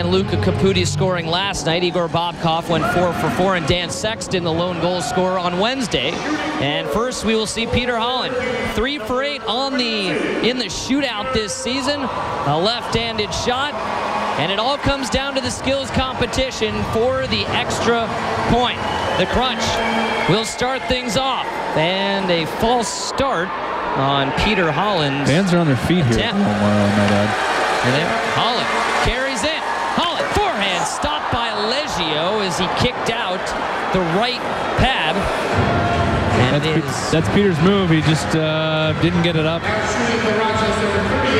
and Luka Caputi scoring last night. Igor Bobkov went 4 for 4, and Dan Sexton, the lone goal scorer, on Wednesday. And first, we will see Peter Holland, 3 for 8 in the shootout this season. A left-handed shot, and it all comes down to the skills competition for the extra point. The Crunch will start things off, and a false start on Peter Holland. Fans are on their feet here. And then Holland carries in. Holland, forehand, stopped by Leggio as he kicked out the right pad. And that's Peter's move. He just didn't get it up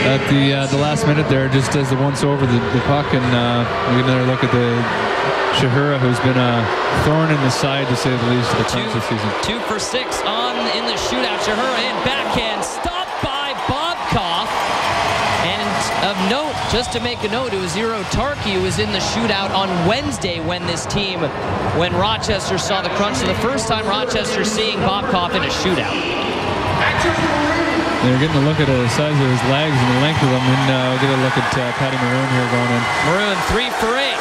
at the last minute there, just as the once over the puck. And we get another look at the Shahura, who's been a thorn in the side, to say the least, of the Crunch this season. 2 for 6 in the shootout. Shahura in backhand, stopped by Bobkov. And of note, just to make a note, it was Eero Tarkki who was in the shootout on Wednesday when Rochester saw the Crunch. So the first time Rochester seeing Bobkov in a shootout. They're getting a look at the size of his legs and the length of them, and we'll get a look at Patty Maroon here going in. Maroon, 3 for 8.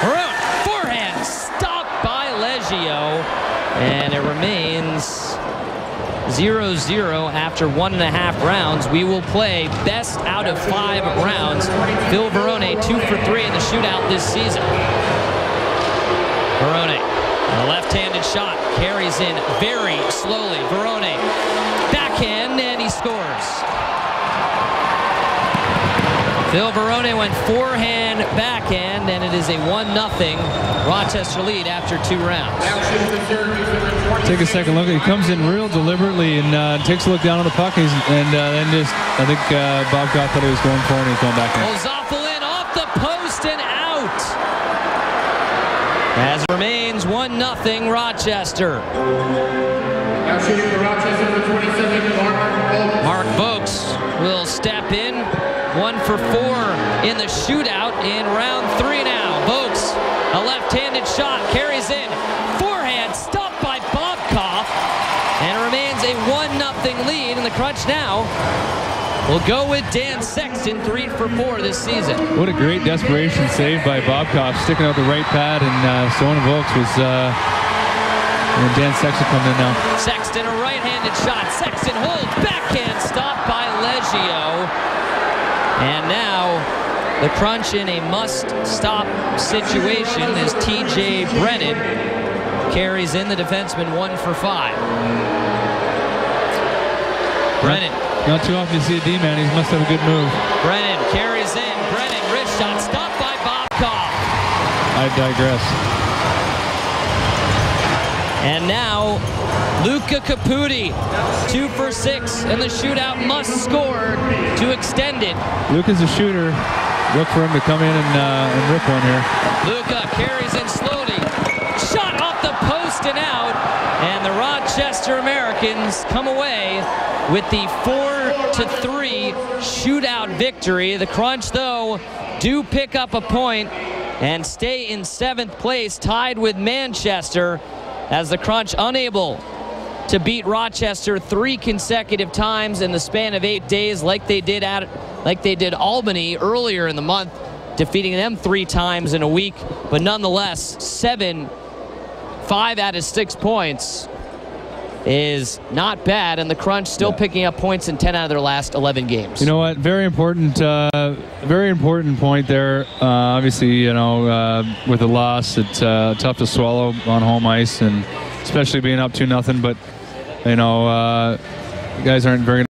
Maroon, forehand, stopped by Leggio, and it remains 0-0 after 1.5 rounds. We will play best out of 5 rounds. Phil Varone, 2 for 3 in the shootout this season. Varone, a left-handed shot, carries in very slowly. Varone, backhand, and he scores. Phil Varone went forehand, backhand, and it is a 1-0 Rochester lead after 2 rounds. Take a second look. He comes in real deliberately and takes a look down on the puck, and then just, I think Bobkov thought he was going for it, and he's going back in. Ozopolin off the post and out. As it remains 1-0 Rochester. Now shooting for Rochester, number 27, Mark Vokes will step in. 1 for 4 in the shootout in round 3 now. Vokes, a left-handed shot, carries in. Forehand, stopped by Bobkov. And it remains a 1-0 lead. And the Crunch now will go with Dan Sexton, 3 for 4 this season. What a great desperation save by Bobkov, sticking out the right pad, and Stone Vokes was... and Dan Sexton coming in now. Sexton, a right-handed shot. Sexton holds, backhand, stopped by Leggio. And now the Crunch in a must-stop situation as TJ Brennan carries in the defenseman 1 for 5. Brennan. Not too often you see a D-man. He must have a good move. Brennan carries in. Brennan, wrist shot, stopped by Bobkov. I digress. And now, Luka Caputi, 2 for 6, and the shootout must score to extend it. Luka's a shooter. Look for him to come in and rip one here. Luka carries in slowly. Shot off the post and out. And the Rochester Americans come away with the 4-3 shootout victory. The Crunch, though, do pick up a point and stay in 7th place, tied with Manchester, as the Crunch unable to beat Rochester 3 consecutive times in the span of 8 days, like they did Albany earlier in the month, defeating them 3 times in a week. But nonetheless, 5 out of 6 points is not bad, and the Crunch still picking up points in 10 out of their last 11 games. You know what? Very important point there. Obviously, you know, with a loss, it's tough to swallow on home ice, and especially being up 2-0. But you know, guys aren't very